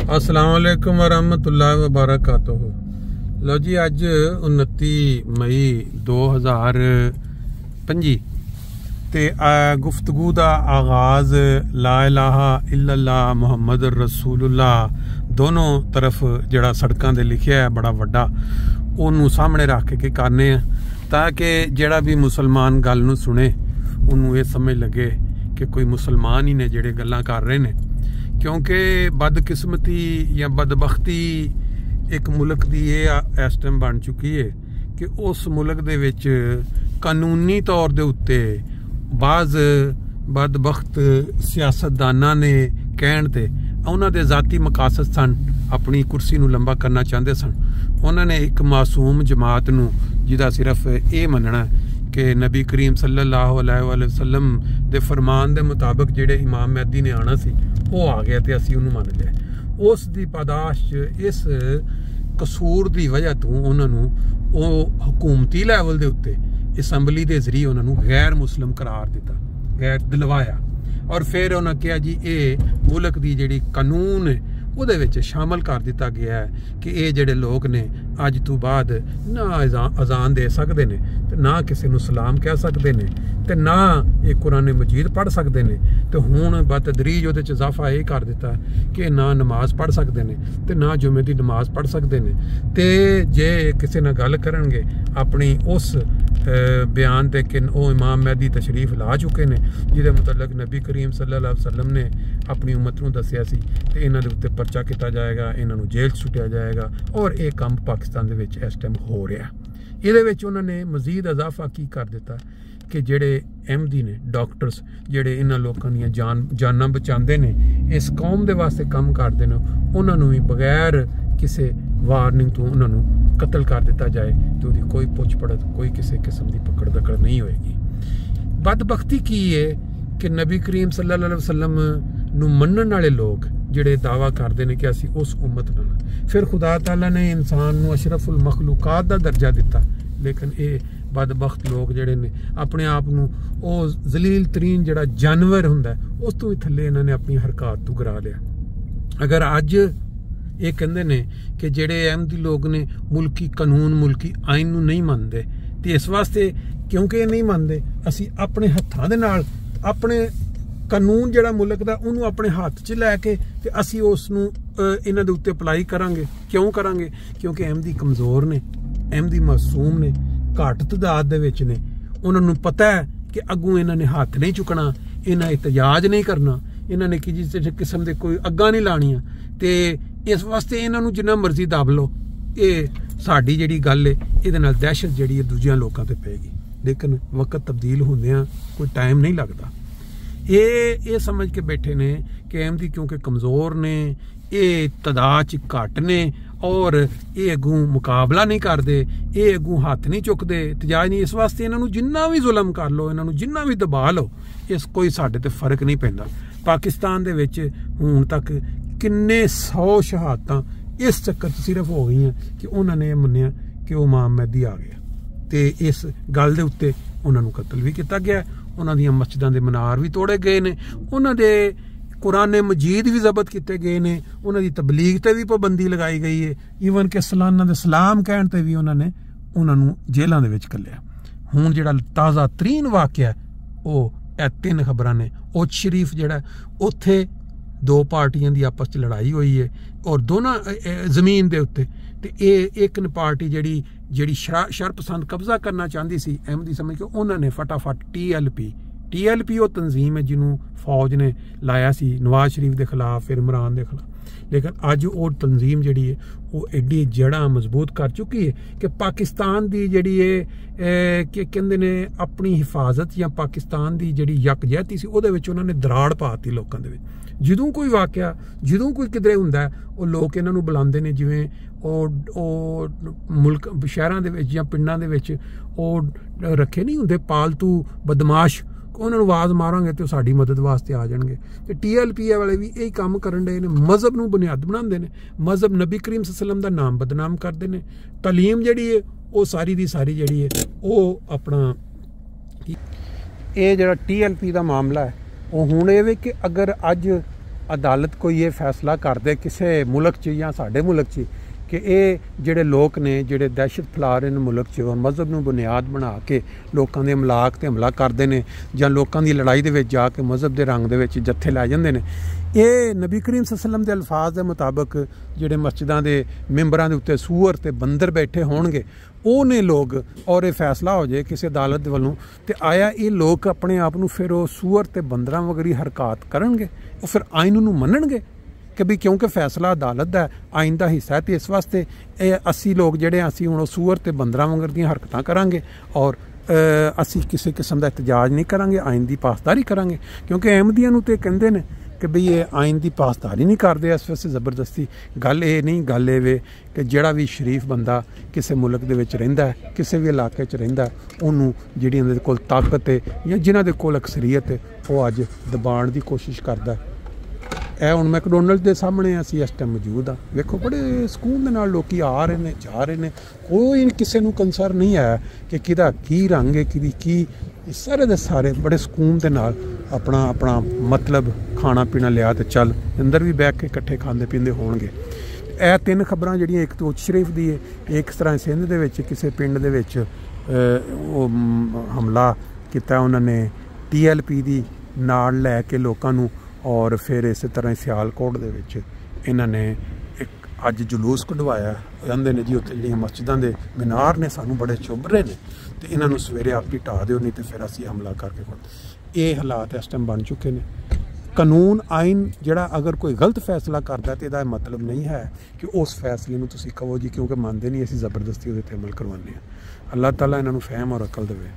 अस्सलाम वालेकुम वरहमतुल्लाहि वबरकातुहू। लो जी, अज 29 मई 2025 ते गुफ्तगू का आगाज ला इलाहा इल्लल्लाह मुहम्मद रसूलुल्लाह दोनों तरफ जड़ा सड़कों से लिखिया है बड़ा वड्डा, उन्होंने सामने रख के करने ताकि जड़ा भी मुसलमान गल नूं सुने उन्होंने ये समझ लगे कि कोई मुसलमान ही ने जड़े गल्लां कर रहे ने। क्योंकि बदकिस्मती या बदबख्ती एक मुल्क की ये इस टाइम बन चुकी है कि उस मुल्क दे विच कानूनी तौर दे उत्ते बाज़ बदबख्त सियासतदाना ने कहण ते उन्हां दे ज़ाती मकासद सन, अपनी कुर्सी नूं लंबा करना चाहते सन। उन्होंने एक मासूम जमात नूं जिहदा सिर्फ ये मनना कि नबी करीम सल्लल्लाहु अलैहि वसल्लम दे फरमान दे मुताबिक जेड़े इमाम महदी ने आना सी वो आ गया तो असी उन्होंने मान लिया। उस दी पादाश इस कसूर की वजह तो उन्होंने हुकूमती लैवल के उत्ते असैंबली के जरिए उन्होंने गैर मुस्लिम करार दिता, गैर दिलवाया। और फिर उन्होंने कहा जी ये मुल्क की जी कानून है ਉਹਦੇ ਵਿੱਚ शामिल कर दिता गया है कि ये ਜਿਹੜੇ लोग ने अज तो बाद ना अजान दे सकते हैं तो ना किसी को सलाम कह सकते हैं तो ना ये कुरान मजीद पढ़ सकते हैं। तो हुण बतदरीज वो इजाफा ये कर दिता कि ना नमाज पढ़ सकते हैं तो ना जुमे की नमाज पढ़ सकते हैं। तो जे किसी नाल गल करनगे अपनी उस बयान ते कि वो इमाम महदी तशरीफ ला चुके हैं जिहदे मुतलक नबी करीम सल्लल्लाहु अलैहि वसल्लम ने अपनी उम्मत नूं दस्सिया सी ते इन्हां दे उत्ते परचा किया जाएगा, इन्हों जेल सुटिया जाएगा। और ये काम पाकिस्तान दे विच इस टाइम हो रहा। ये उन्होंने मजीद इजाफा की कर दिता कि जेड़े एमडी ने डॉक्टर्स जेड़े इन्हां लोकां दी जानां बचाते हैं, इस कौम दे वास्ते काम करते हैं, उन्होंने भी बगैर किसी वार्निंग तो उन्होंने कतल कर दिता जाए तो उहदी कोई पुछ पड़त कोई किसी किस्म की पकड़ दकड़ नहीं होएगी। बदबख्ती की है कि नबी करीम सल्लल्लाहु अलैहि वसल्लम नूं मनण वाले लोग ਜਿਹੜੇ दावा करते हैं कि असी उस उम्मत नाल, फिर खुदा ताला ने इंसान नूं अशरफुल मखलूकात का दर्जा दिता, लेकिन ये बदबख्त लोग जिहड़े ने अपने आप नूं ओ जलील तरीन जिहड़ा जानवर हुंदा उस तो भी थल्ले इन्हां ने अपनी हरकत तो गिरा लिया। अगर अज ये कहंदे ने कि जिहड़े अहमदी लोग ने मुल्की कानून मुल्की आइन नूं नहीं मनदे ते इस वास्ते क्योंकि ये नहीं मनदे असी अपने हत्थां दे नाल अपने कानून जिहड़ा मुल्क दा उन्होंने अपने हाथ च लैके ते असी उसनूं इन्हां दे उत्ते अप्लाई करांगे। क्यों करांगे? क्योंकि अहमदी कमज़ोर ने, अहमदी मासूम ने, घट तादाद दे विच ने। उन्होंने पता है कि अगों इन्हां ने हाथ नहीं चुकना, इन्हां एहतजाज नहीं करना, इन्हां ने किसी किस्म दे कोई अग्गां नहीं लाणियां ते इस वास्ते इन्हां नूं जिन्ना मर्जी दब लो, ये साडी जिहड़ी गल है इहदे नाल दहशत जिहड़ी है दूजियां लोकां ते पेगी। लेकिन वक्त तब्दील होंदियां कोई टाइम नहीं लगता। ये समझ के बैठे ने कि अहमदी क्योंकि कमज़ोर ने, ये तादाद च घट ने और ये अगों मुकाबला नहीं करते, ये अगों हाथ नहीं चुकते, एहतजाज नहीं। इस वास्ते इन्हों जिन्ना भी जुल्म कर लो, इन्हों जिन्ना भी दबा लो, इस कोई साडे ते फर्क नहीं पैंदा। पाकिस्तान दे विच हुण तक किन्ने 100 शहादतां इस चक्कर च सिर्फ हो गई कि उन्होंने मन्निया कि वो इमाम महदी आ गया ते इस गल दे उत्ते उन्होंने कतल भी किया गया। उन्हां दी मस्जिदां दे मीनार भी तोड़े गए ने, उन्हां दे कुरान मजीद भी जबत किए गए ने, उन्हां दी तबलीग ते भी पाबंदी लगाई गई है। ईवन कि सलाना दे सलाम कहण ते भी उन्होंने उन्होंने जेलों दे विच घल्लिया। हुण जिहड़ा ताज़ा तरीन वाक़या वो 3 खबरां ने। उच शरीफ जिहड़ा उत्थे 2 पार्टियां दी आपस च लड़ाई हुई है और दोनों जमीन दे उत्ते ते एक पार्टी जिहड़ी शरपसंद कब्जा करना चाहती सी अहमदी समझ के उन्होंने फटाफट TLP वो तंजीम है जिन्हों फौज ने लाया सी नवाज शरीफ के खिलाफ, फिर इमरान के खिलाफ। लेकिन अज वो तंजीम जिहड़ी है वो एडी जड़ा मजबूत कर चुकी है कि पाकिस्तान की जिहड़ी है कि कहंदे ने अपनी हिफाजत या पाकिस्तान की जिहड़ी यकजहती सी उहदे विच उन्होंने दराड़ पाती लोकां दे विच। ਜਦੋਂ कोई वाकया ਜਦੋਂ कोई किधरे हुंदा ਉਹ ਲੋਕ ਇਹਨਾਂ ਨੂੰ ਬੁਲਾਉਂਦੇ ਨੇ ਜਿਵੇਂ ਉਹ ਮੁਲਕ ਸ਼ਹਿਰਾਂ ਦੇ ਵਿੱਚ ਜਾਂ ਪਿੰਡਾਂ ਦੇ ਵਿੱਚ ਉਹ ਰੱਖੇ ਨਹੀਂ ਹੁੰਦੇ ਪਾਲਤੂ ਬਦਮਾਸ਼, ਉਹਨਾਂ ਨੂੰ ਆਵਾਜ਼ ਮਾਰਾਂਗੇ ਤੇ ਉਹ ਸਾਡੀ ਮਦਦ ਵਾਸਤੇ ਆ ਜਾਣਗੇ। ਤੇ TLP ਵਾਲੇ ਵੀ ਇਹੀ ਕੰਮ ਕਰਨ ਦੇ ਨੇ, ਮਜ਼ਹਬ ਨੂੰ ਬੁਨਿਆਦ ਬਣਾਉਂਦੇ ਨੇ, ਮਜ਼ਹਬ ਨਬੀ ਕਰੀਮ ਸੱਲੱਲਾਹੁ ਅਲੈਹਿ ਵਸੱਲਮ ਦਾ ਨਾਮ ਬਦਨਾਮ ਕਰਦੇ ਨੇ। ਤਾਲੀਮ ਜਿਹੜੀ ਹੈ ਉਹ ਸਾਰੀ ਦੀ ਸਾਰੀ ਜਿਹੜੀ ਹੈ ਉਹ ਆਪਣਾ ਇਹ ਜਿਹੜਾ TLP ਦਾ ਮਾਮਲਾ ਹੈ ਉਹ ਹੁਣ ਇਹ ਵੇ ਕਿ ਅਗਰ ਅੱਜ अदालत कोई ये फैसला कर दे किसी मुल्क च या साडे मुल्क च कि ये जिहड़े लोग ने जिहड़े दहशत फैला रहे हैं मुल्क च और मजहब नूं बुनियाद बना के लोगों के अमलाक ते हमला करते हैं या लोगों की लड़ाई दे विच जाके मजहब के रंग दे विच जत्थे लै जांदे ने, ये नबी करीम सल्लल्लाहु अलैहि वसल्लम के अल्फाज के मुताबिक जिहड़े मस्जिदां दे मिंबरां दे उत्ते सूअर ते बंदर बैठे होणगे ਉਹ ने लोग और ये फैसला हो जाए किसी अदालत वालों तो आया ये लोग अपने आप को फिर वो सूअर ते बंदरां वगैरह हरकत करनगे, वो फिर आइन नूं मनणगे कि भी क्योंकि फैसला अदालत का आइन का हिस्सा है। तो इस वास्ते असी लोग जिहड़े असी हुण सूअर ते बंदरां वगैरह दी हरकतां करांगे और असी किसी किस्म का एहतजाज नहीं करांगे, आइन की पासदारी करांगे। क्योंकि अहमदियां नूं ते कहंदे ने कि बई ये आइन की पासदारी नहीं करते इस वास्ते ज़बरदस्ती। गल ये नहीं, गल ये वे कि जिहड़ा भी शरीफ बंदा किसी मुल्क दे विच रहिंदा है, किसी भी इलाके च रहिंदा है, उन्होंने जिहड़ी उहदे कोल ताकत है या जिन्हां दे कोल अक्सरीयत है वो अज दबाण की कोशिश करदा है। ਇਹ ਹੁਣ मैकडोनल्ड के सामने ਅਸੀਂ इस टाइम मौजूद हाँ, वेखो बड़े ਸਕੂਨ ਦੇ ਨਾਲ ਲੋਕੀ आ रहे हैं जा रहे हैं, कोई किसी को कंसर्न नहीं है कि किदा की रंग है कि की, सारे दे सारे बड़े ਸਕੂਨ ਦੇ ਨਾਲ अपना अपना मतलब खाना पीना लिया तो चल अंदर भी बैठ के इकट्ठे खाते पींदे होणगे। ਇਹ तीन खबरां ਜਿਹੜੀਆਂ एक तो शरीफ दी है, एक तरह सिंध ਦੇ ਵਿੱਚ ਕਿਸੇ ਪਿੰਡ ਦੇ ਵਿੱਚ हमला किया उन्होंने TLP ਦੀ ਨਾਲ ਲੈ ਕੇ ਲੋਕਾਂ ਨੂੰ और फिर इस तरह सियालकोट दे विच इन्हां ने एक अज जुलूस कढवाया। कहंदे ने जी उत्थे जिहड़ियां मस्जिदां दे मीनार ने सानू बड़े चुभ रहे ने ते इन्हां नूं सवेरे आप ही ढा दिओ नहीं तो फिर असीं हमला करके ये हालात इस टाइम बन चुके हैं। कानून आइन जिहड़ा अगर कोई गलत फैसला करता तो इसदा मतलब नहीं है कि उस फैसले नूं तुसीं कहो जी क्योंकि मनदे नहीं असीं ज़बरदस्ती उहदे ते अमल करवाने। अल्लाह ताला इन्हां नूं फहम और अकल देवे।